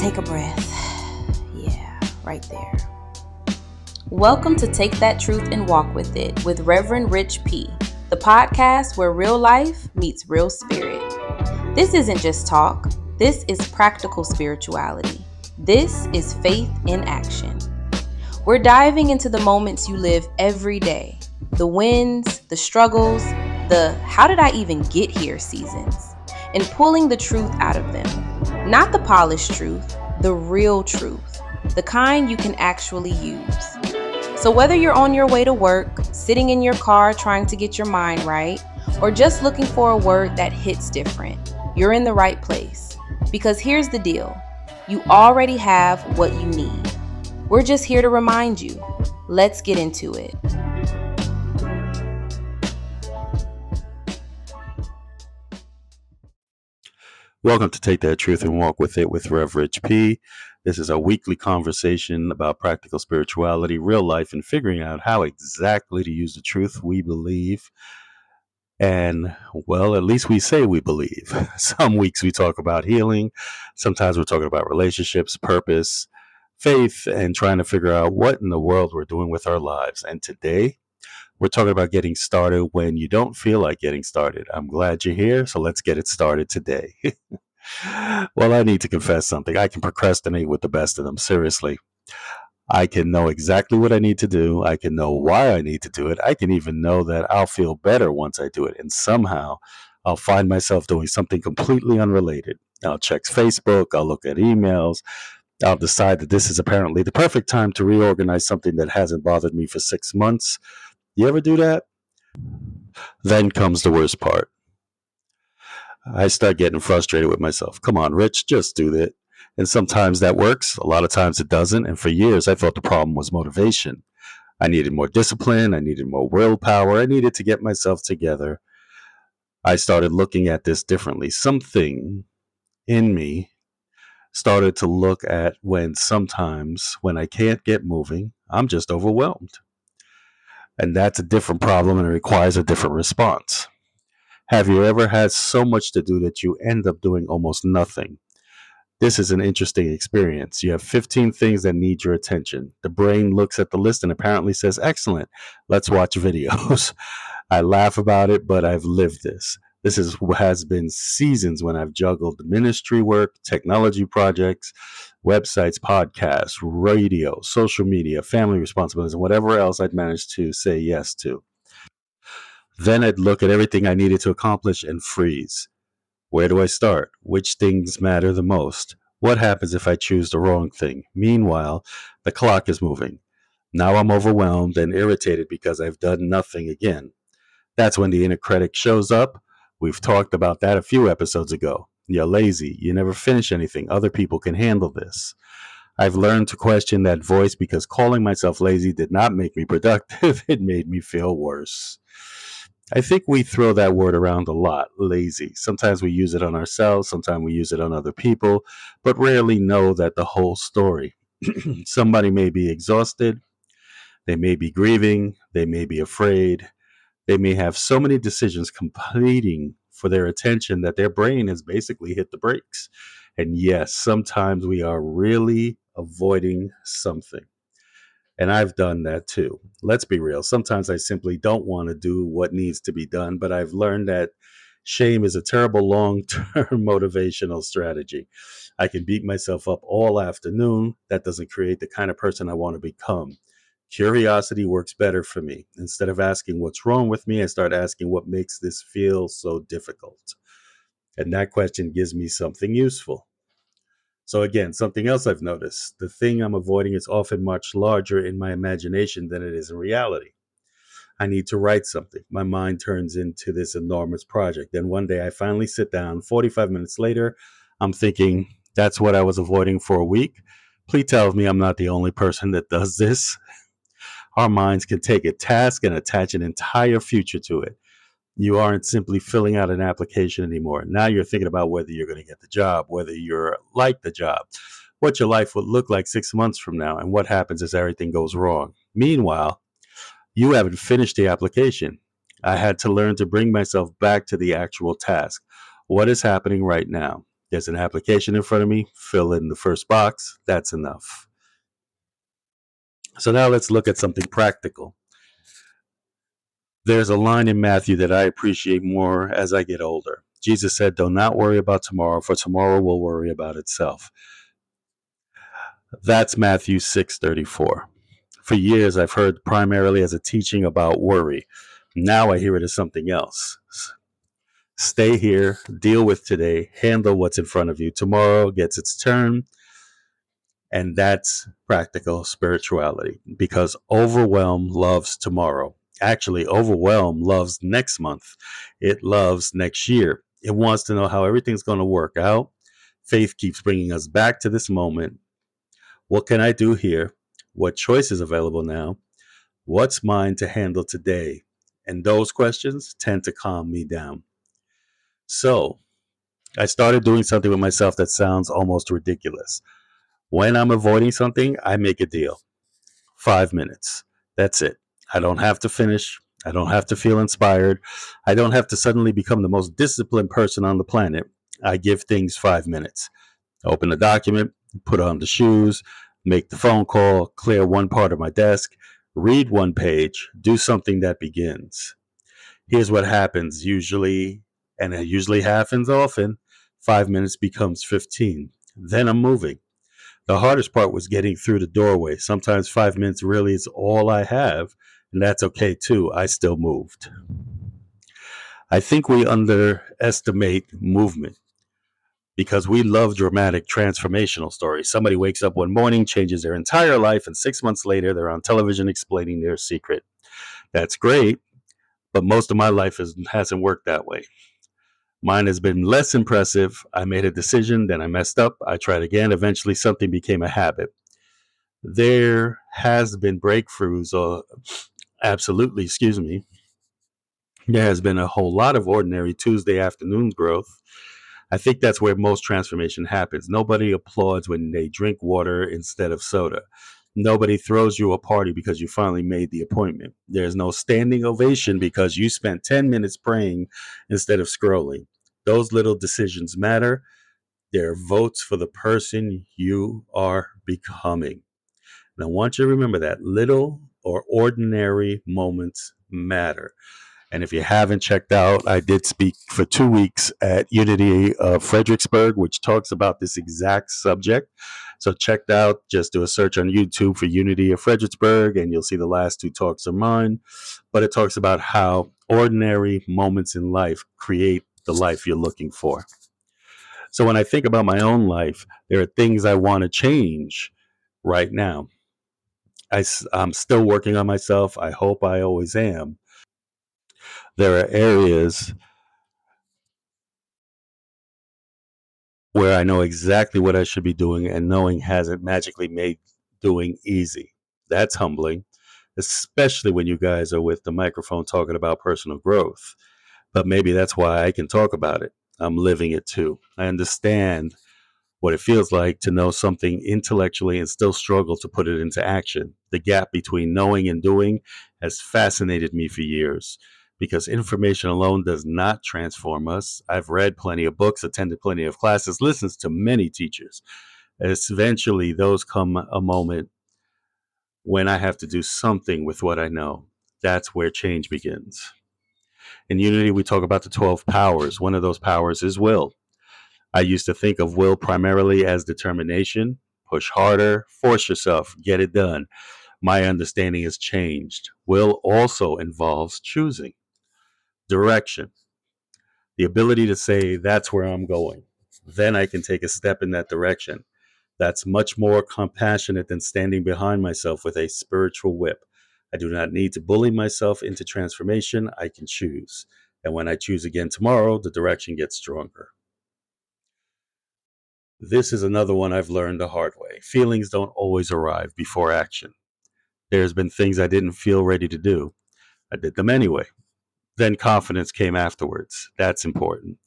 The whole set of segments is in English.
Take a breath. Yeah, right there. Welcome to Take That Truth and Walk With It with Reverend Rich P., the podcast where real life meets real spirit. This isn't just talk. This is practical spirituality. This is faith in action. We're diving into the moments you live every day, the wins, the struggles, the how did I even get here seasons, and pulling the truth out of them. Not the polished truth, the real truth, the kind you can actually use. So whether you're on your way to work, sitting in your car trying to get your mind right, or just looking for a word that hits different, you're in the right place. Because here's the deal, you already have what you need. We're just here to remind you. Let's get into it. Welcome to Take That Truth and Walk With It with Rev Rich P. This is a weekly conversation about practical spirituality, real life, and figuring out how exactly to use the truth we believe. And, well, at least we say we believe. Some weeks we talk about healing. Sometimes we're talking about relationships, purpose, faith, and trying to figure out what in the world we're doing with our lives. And today, we're talking about getting started when you don't feel like getting started. I'm glad you're here, so let's get it started today. Well, I need to confess something. I can procrastinate with the best of them, seriously. I can know exactly what I need to do. I can know why I need to do it. I can even know that I'll feel better once I do it. And somehow I'll find myself doing something completely unrelated. I'll check Facebook, I'll look at emails, I'll decide that this is apparently the perfect time to reorganize something that hasn't bothered me for 6 months. You ever do that? Then comes the worst part. I start getting frustrated with myself. Come on, Rich, just do that. And sometimes that works. A lot of times it doesn't. And for years, I thought the problem was motivation. I needed more discipline. I needed more willpower. I needed to get myself together. I started looking at this differently. Something in me started to look at when sometimes when I can't get moving, I'm just overwhelmed. And that's a different problem and it requires a different response. Have you ever had so much to do that you end up doing almost nothing? This is an interesting experience. You have 15 things that need your attention. The brain looks at the list and apparently says, excellent, let's watch videos. I laugh about it, but I've lived this. Has been seasons when I've juggled ministry work, technology projects, websites, podcasts, radio, social media, family responsibilities, and whatever else I'd managed to say yes to. Then I'd look at everything I needed to accomplish and freeze. Where do I start? Which things matter the most? What happens if I choose the wrong thing? Meanwhile, the clock is moving. Now I'm overwhelmed and irritated because I've done nothing again. That's when the inner critic shows up. We've talked about that a few episodes ago. You're lazy. You never finish anything. Other people can handle this. I've learned to question that voice because calling myself lazy did not make me productive. It made me feel worse. I think we throw that word around a lot, lazy. Sometimes we use it on ourselves, sometimes we use it on other people, but rarely know that the whole story. Somebody may be exhausted, they may be grieving, they may be afraid, they may have so many decisions completing for their attention that their brain has basically hit the brakes. And yes, sometimes we are really avoiding something. And I've done that too. Let's be real. Sometimes I simply don't want to do what needs to be done, but I've learned that shame is a terrible long-term motivational strategy. I can beat myself up all afternoon. That doesn't create the kind of person I want to become. Curiosity works better for me. Instead of asking what's wrong with me, I start asking what makes this feel so difficult. And that question gives me something useful. So again, something else I've noticed, the thing I'm avoiding is often much larger in my imagination than it is in reality. I need to write something. My mind turns into this enormous project. Then one day I finally sit down. 45 minutes later, I'm thinking, that's what I was avoiding for a week. Please tell me I'm not the only person that does this. Our minds can take a task and attach an entire future to it. You aren't simply filling out an application anymore. Now you're thinking about whether you're going to get the job, whether you're like the job, what your life would look like 6 months from now, and what happens if everything goes wrong. Meanwhile, you haven't finished the application. I had to learn to bring myself back to the actual task. What is happening right now? There's an application in front of me, fill in the first box. That's enough. So now let's look at something practical. There's a line in Matthew that I appreciate more as I get older. Jesus said, "Do not worry about tomorrow, for tomorrow will worry about itself." That's Matthew 6:34. For years, I've heard primarily as a teaching about worry. Now I hear it as something else. Stay here, deal with today, handle what's in front of you. Tomorrow gets its turn, and that's practical spirituality because overwhelm loves tomorrow. Actually, overwhelm loves next month. It loves next year. It wants to know how everything's going to work out. Faith keeps bringing us back to this moment. What can I do here? What choice is available now? What's mine to handle today? And those questions tend to calm me down. So I started doing something with myself that sounds almost ridiculous. When I'm avoiding something, I make a deal. 5 minutes. That's it. I don't have to finish. I don't have to feel inspired. I don't have to suddenly become the most disciplined person on the planet. I give things 5 minutes. Open the document, put on the shoes, make the phone call, clear one part of my desk, read one page, do something that begins. Here's what happens usually, and it usually happens often. 5 minutes becomes 15. Then I'm moving. The hardest part was getting through the doorway. Sometimes 5 minutes really is all I have, and that's okay too. I still moved. I think we underestimate movement because we love dramatic transformational stories. Somebody wakes up one morning, changes their entire life, and 6 months later, they're on television explaining their secret. That's great, but most of my life hasn't worked that way. Mine has been less impressive. I made a decision, then I messed up. I tried again. Eventually, something became a habit. There has been breakthroughs, or absolutely, excuse me. There has been a whole lot of ordinary Tuesday afternoon growth. I think that's where most transformation happens. Nobody applauds when they drink water instead of soda. Nobody throws you a party because you finally made the appointment. There's no standing ovation because you spent 10 minutes praying instead of scrolling. Those little decisions matter. They're votes for the person you are becoming. And I want you to remember that little or ordinary moments matter. And if you haven't checked out, I did speak for 2 weeks at Unity of Fredericksburg, which talks about this exact subject. So check out, just do a search on YouTube for Unity of Fredericksburg, and you'll see the last two talks of mine. But it talks about how ordinary moments in life create the life you're looking for. So when I think about my own life, there are things I want to change right now. I'm still working on myself. I hope I always am. There are areas where I know exactly what I should be doing, and knowing hasn't magically made doing easy. That's humbling, especially when you guys are with the microphone talking about personal growth. But maybe that's why I can talk about it. I'm living it too. I understand what it feels like to know something intellectually and still struggle to put it into action. The gap between knowing and doing has fascinated me for years because information alone does not transform us. I've read plenty of books, attended plenty of classes, listened to many teachers. Eventually, those come a moment when I have to do something with what I know. That's where change begins. In Unity, we talk about the 12 powers. One of those powers is will. I used to think of will primarily as determination, push harder, force yourself, get it done. My understanding has changed. Will also involves choosing, direction, the ability to say, that's where I'm going. Then I can take a step in that direction. That's much more compassionate than standing behind myself with a spiritual whip. I do not need to bully myself into transformation. I can choose. And when I choose again tomorrow, the direction gets stronger. This is another one I've learned the hard way. Feelings don't always arrive before action. There's been things I didn't feel ready to do. I did them anyway. Then confidence came afterwards. That's important.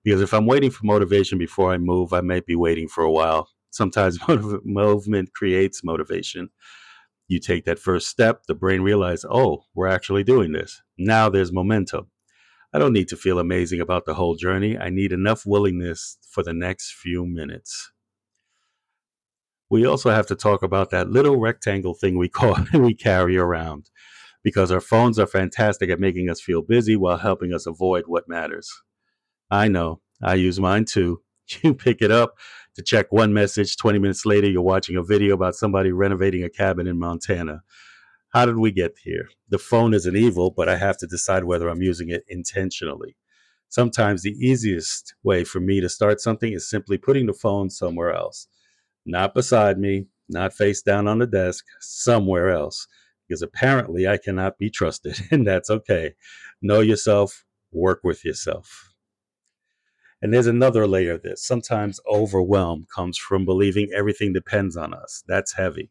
Because if I'm waiting for motivation before I move, I might be waiting for a while. Sometimes movement creates motivation. You take that first step, the brain realizes, oh, we're actually doing this. Now there's momentum. I don't need to feel amazing about the whole journey. I need enough willingness for the next few minutes. We also have to talk about that little rectangle thing we carry around, because our phones are fantastic at making us feel busy while helping us avoid what matters. I know, I use mine too. You pick it up to check one message. 20 minutes later, you're watching a video about somebody renovating a cabin in Montana. How did we get here? The phone isn't evil, but I have to decide whether I'm using it intentionally. Sometimes the easiest way for me to start something is simply putting the phone somewhere else. Not beside me, not face down on the desk, somewhere else. Because apparently I cannot be trusted, and that's okay. Know yourself, work with yourself. And there's another layer of this. Sometimes overwhelm comes from believing everything depends on us. That's heavy.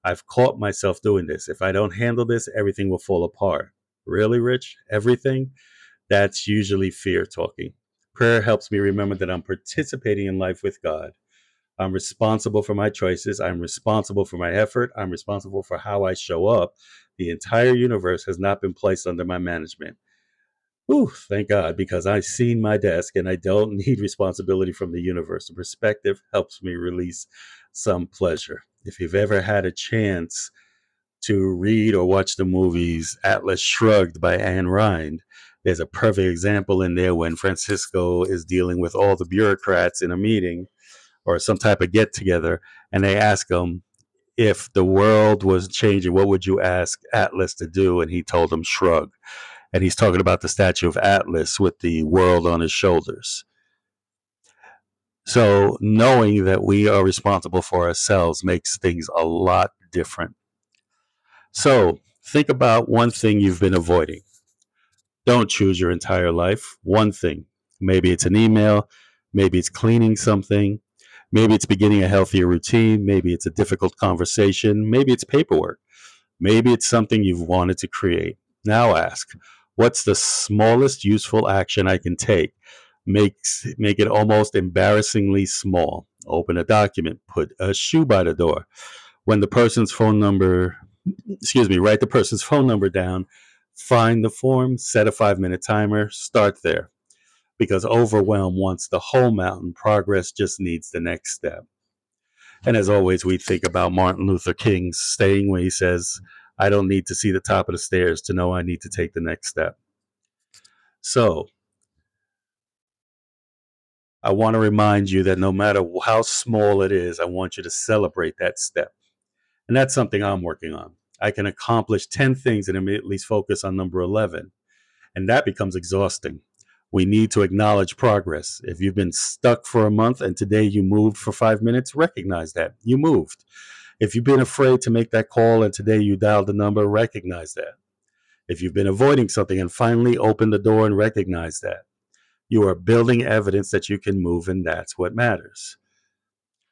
I've caught myself doing this. If I don't handle this, everything will fall apart. Really, Rich? Everything? That's usually fear talking. Prayer helps me remember that I'm participating in life with God. I'm responsible for my choices. I'm responsible for my effort. I'm responsible for how I show up. The entire universe has not been placed under my management. Ooh, thank God, because I've seen my desk and I don't need responsibility from the universe. The perspective helps me release some pleasure. If you've ever had a chance to read or watch the movies Atlas Shrugged by Anne Rind, there's a perfect example in there when Francisco is dealing with all the bureaucrats in a meeting or some type of get together, and they ask him, if the world was changing, what would you ask Atlas to do? And he told them, shrug. And he's talking about the statue of Atlas with the world on his shoulders. So knowing that we are responsible for ourselves makes things a lot different. So think about one thing you've been avoiding. Don't choose your entire life. One thing. Maybe it's an email. Maybe it's cleaning something. Maybe it's beginning a healthier routine. Maybe it's a difficult conversation. Maybe it's paperwork. Maybe it's something you've wanted to create. Now ask, what's the smallest useful action I can take? Make it almost embarrassingly small. Open a document, put a shoe by the door. When the person's phone number, write the person's phone number down, find the form, set a 5-minute timer, start there. Because overwhelm wants the whole mountain, progress just needs the next step. And as always, we think about Martin Luther King's saying when he says, I don't need to see the top of the stairs to know I need to take the next step. So I want to remind you that no matter how small it is, I want you to celebrate that step. And that's something I'm working on. I can accomplish 10 things and immediately focus on number 11. And that becomes exhausting. We need to acknowledge progress. If you've been stuck for a month and today you moved for 5 minutes, recognize that you moved. If you've been afraid to make that call and today you dialed the number, recognize that. If you've been avoiding something and finally opened the door and recognize that, you are building evidence that you can move, and that's what matters.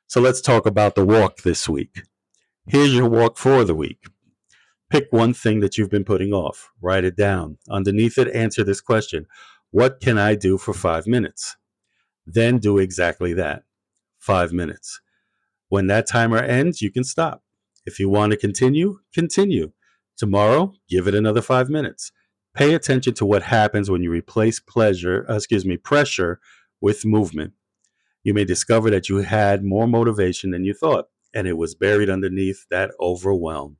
So let's talk about the walk this week. Here's your walk for the week. Pick one thing that you've been putting off. Write it down. Underneath it, answer this question. What can I do for 5 minutes? Then do exactly that. 5 minutes. When that timer ends, you can stop. If you want to continue, continue. Tomorrow, give it another 5 minutes. Pay attention to what happens when you replace pressure with movement. You may discover that you had more motivation than you thought, and it was buried underneath that overwhelm.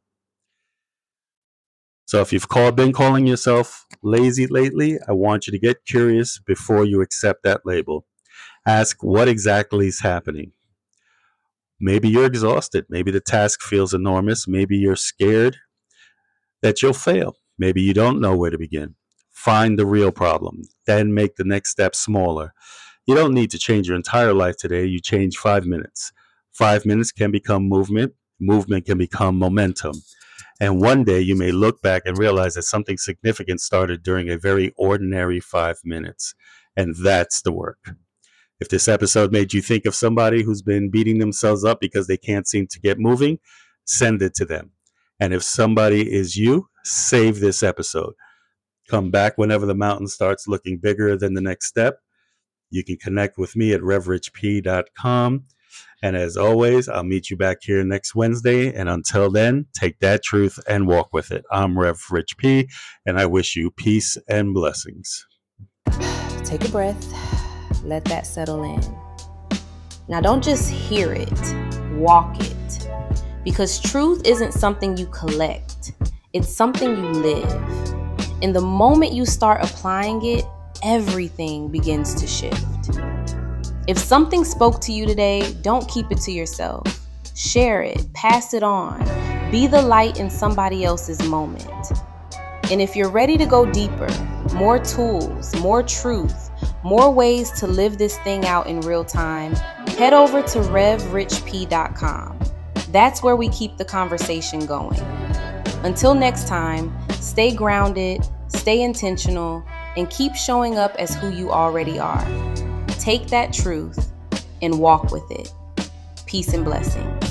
So if you've been calling yourself lazy lately, I want you to get curious before you accept that label. Ask what exactly is happening. Maybe you're exhausted. Maybe the task feels enormous. Maybe you're scared that you'll fail. Maybe you don't know where to begin. Find the real problem, then make the next step smaller. You don't need to change your entire life today. You change 5 minutes. 5 minutes can become movement. Movement can become momentum. And one day you may look back and realize that something significant started during a very ordinary 5 minutes. And that's the work. If this episode made you think of somebody who's been beating themselves up because they can't seem to get moving, send it to them. And if somebody is you, save this episode. Come back whenever the mountain starts looking bigger than the next step. You can connect with me at revrichp.com. And as always, I'll meet you back here next Wednesday. And until then, take that truth and walk with it. I'm Rev Rich P, and I wish you peace and blessings. Take a breath. Let that settle in. Now, don't just hear it, walk it. Because truth isn't something you collect, it's something you live. And the moment you start applying it, everything begins to shift. If something spoke to you today, don't keep it to yourself. Share it, pass it on. Be the light in somebody else's moment. And if you're ready to go deeper, more tools, more truth, more ways to live this thing out in real time, head over to revrichp.com. That's where we keep the conversation going. Until next time, stay grounded, stay intentional, and keep showing up as who you already are. Take that truth and walk with it. Peace and blessings.